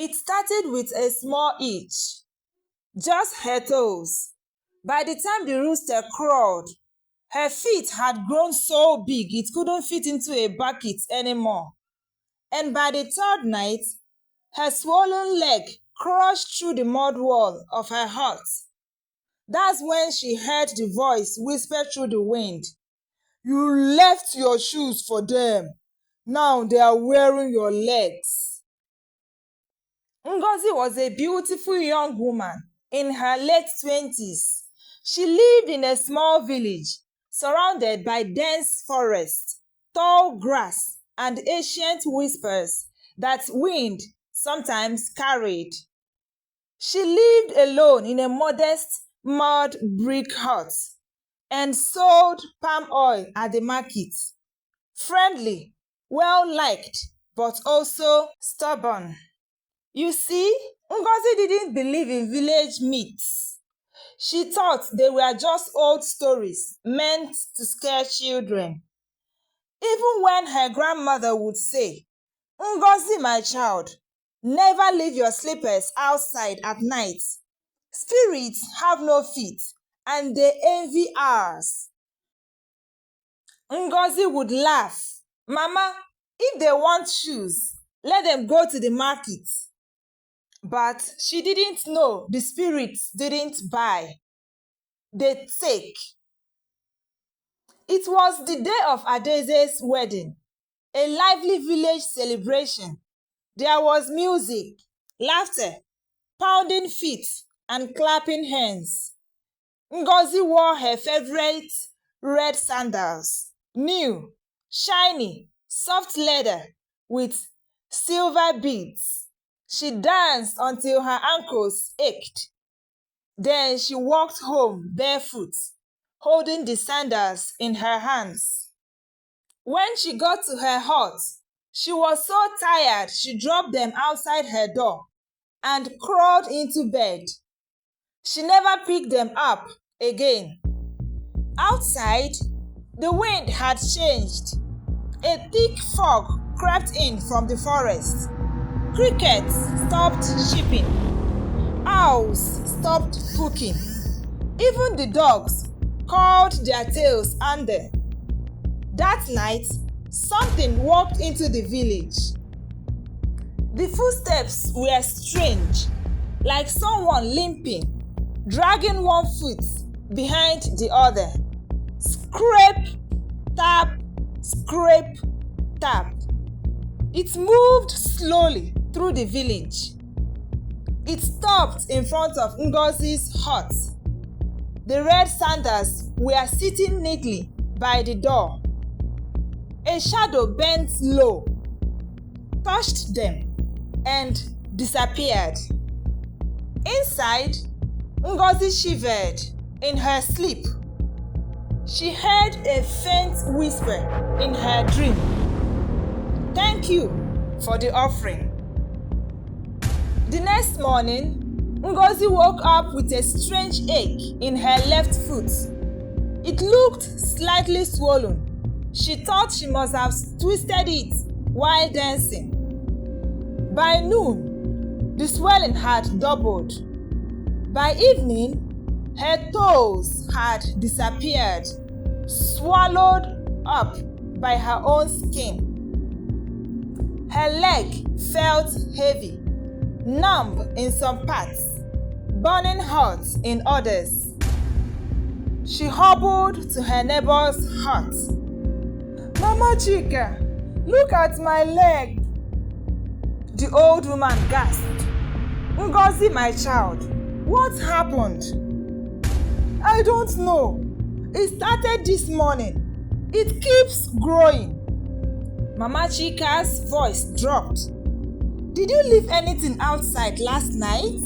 It started with a small itch, just her toes. By the time the rooster crowed, her feet had grown so big it couldn't fit into a bucket anymore. And by the third night, her swollen leg crushed through the mud wall of her hut. That's when she heard the voice whisper through the wind, "You left your shoes for them. Now they are wearing your legs." Ngozi was a beautiful young woman in her late 20s. She lived in a small village surrounded by dense forest, tall grass, and ancient whispers that wind sometimes carried. She lived alone in a modest mud brick hut and sold palm oil at the market. Friendly, well liked, but also stubborn. You see, Ngozi didn't believe in village myths. She thought they were just old stories meant to scare children. Even when her grandmother would say, "Ngozi, my child, never leave your slippers outside at night. Spirits have no feet and they envy ours." Ngozi would laugh, "Mama, if they want shoes, let them go to the market." But she didn't know the spirits didn't buy, they take. It was the day of Adeze's wedding, a lively village celebration. There was music, laughter, pounding feet, and clapping hands. Ngozi wore her favorite red sandals, new, shiny, soft leather with silver beads. She danced until her ankles ached. Then she walked home barefoot, holding the sandals in her hands. When she got to her hut, she was so tired she dropped them outside her door and crawled into bed. She never picked them up again. Outside, the wind had changed. A thick fog crept in from the forest. Crickets stopped chirping. Owls stopped hooking. Even the dogs curled their tails under. That night, something walked into the village. The footsteps were strange, like someone limping, dragging one foot behind the other. Scrape, tap, scrape, tap. It moved slowly through the village. It stopped in front of Ngozi's hut. The red sandals were sitting neatly by the door. A shadow bent low, touched them, and disappeared. Inside, Ngozi shivered in her sleep. She heard a faint whisper in her dream, "Thank you for the offering." The next morning, Ngozi woke up with a strange ache in her left foot. It looked slightly swollen. She thought she must have twisted it while dancing. By noon, the swelling had doubled. By evening, her toes had disappeared, swallowed up by her own skin. Her leg felt heavy, numb in some parts, burning hot in others. She hobbled to her neighbor's hut. "Mama Chika, look at my leg," the old woman gasped. "Ngozi, my child, what happened?" "I don't know. It started this morning. It keeps growing." Mama Chika's voice dropped. "Did you leave anything outside last night?"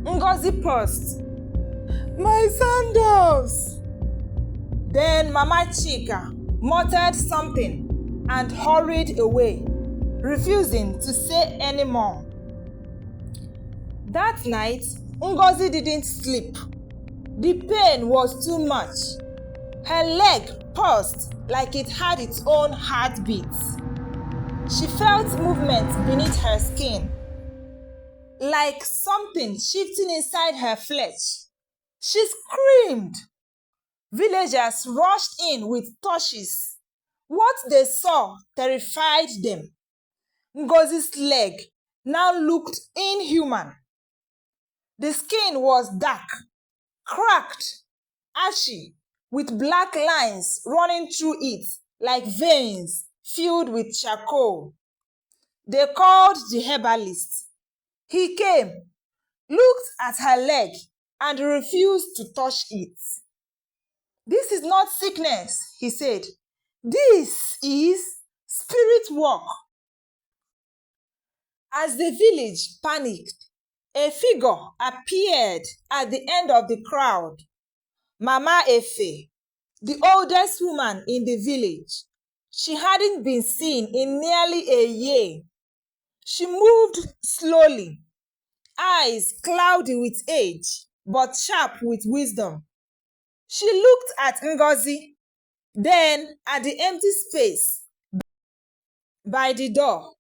Ngozi paused. "My sandals." Then Mama Chika muttered something and hurried away, refusing to say any more. That night, Ngozi didn't sleep. The pain was too much. Her leg pulsed like it had its own heartbeat. She felt movement beneath her skin, like something shifting inside her flesh. She screamed. Villagers rushed in with torches. What they saw terrified them. Ngozi's leg now looked inhuman. The skin was dark, cracked, ashy, with black lines running through it like veins filled with charcoal. They called the herbalist. He came, looked at her leg, and refused to touch it. "This is not sickness," he said. "This is spirit work." As the village panicked, a figure appeared at the end of the crowd. Mama Efe, the oldest woman in the village. She hadn't been seen in nearly a year. She moved slowly, eyes cloudy with age, but sharp with wisdom. She looked at Ngozi, then at the empty space by the door.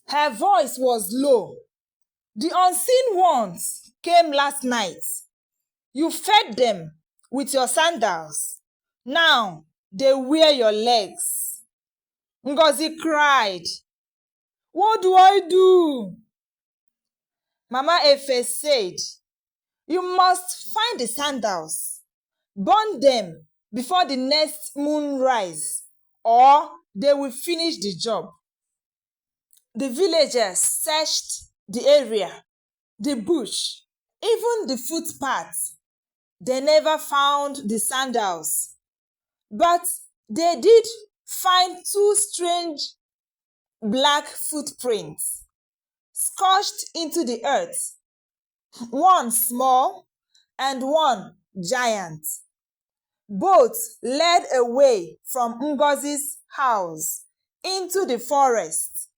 Her voice was low. "The unseen ones came last night. You fed them with your sandals. Now they wear your legs." Ngozi cried. "What do I do?" Mama Efe said, "You must find the sandals. Burn them before the next moon rise, or they will finish the job." The villagers searched the area, the bush, even the footpath. They never found the sandals. But they did find two strange black footprints, scorched into the earth, one small and one giant. Both led away from Ngozi's house into the forest.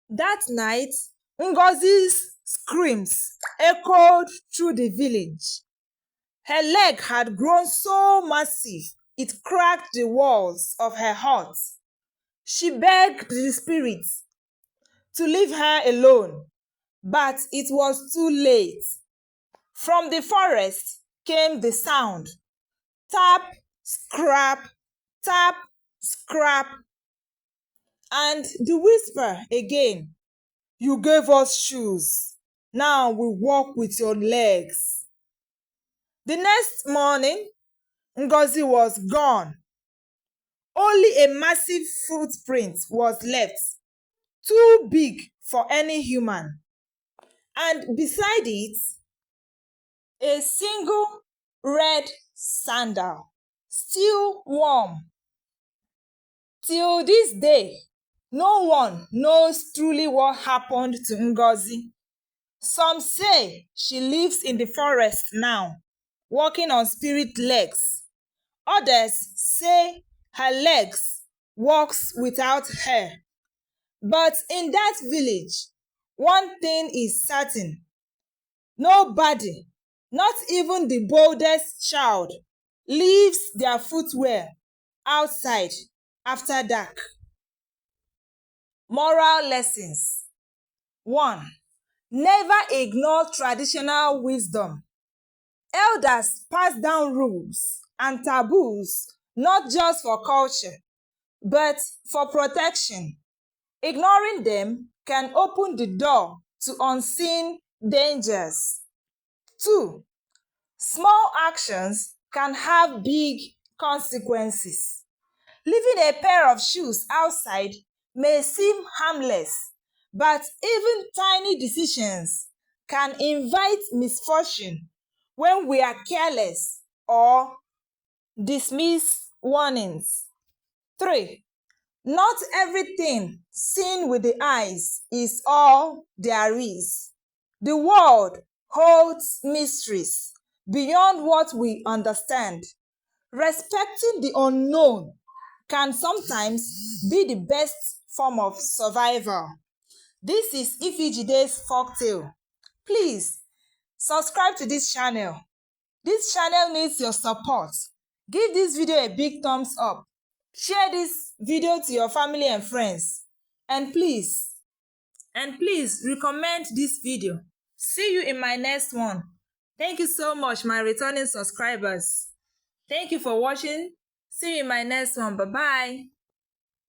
That night, Ngozi's screams echoed through the village. Her leg had grown so massive it cracked the walls of her hut. She begged the spirits to leave her alone, but it was too late. From the forest came the sound: tap, scrap, tap, scrap, and the whisper again: "You gave us shoes. Now we walk with your legs." The next morning, Ngozi was gone. Only a massive footprint was left, too big for any human. And beside it, a single red sandal, still warm. Till this day, no one knows truly what happened to Ngozi. Some say she lives in the forest now, walking on spirit legs. Others say her legs walks without her. But in that village, one thing is certain: nobody, not even the boldest child, leaves their footwear outside after dark. Moral lessons. 1. Never ignore traditional wisdom. Elders pass down rules and taboos not just for culture, but for protection. Ignoring them can open the door to unseen dangers. 2. Small actions can have big consequences. Leaving a pair of shoes outside may seem harmless, but even tiny decisions can invite misfortune when we are careless or dismiss warnings. 3. Not everything seen with the eyes is all there is. The world holds mysteries beyond what we understand. Respecting the unknown can sometimes be the best form of survival. This is Ifijide's Folktale. Please subscribe to this channel. This channel needs your support. Give this video a big thumbs up. Share this video to your family and friends. And please And please recommend this video. See you in my next one. Thank you so much, my returning subscribers. Thank you for watching. See you in my next one. Bye-bye.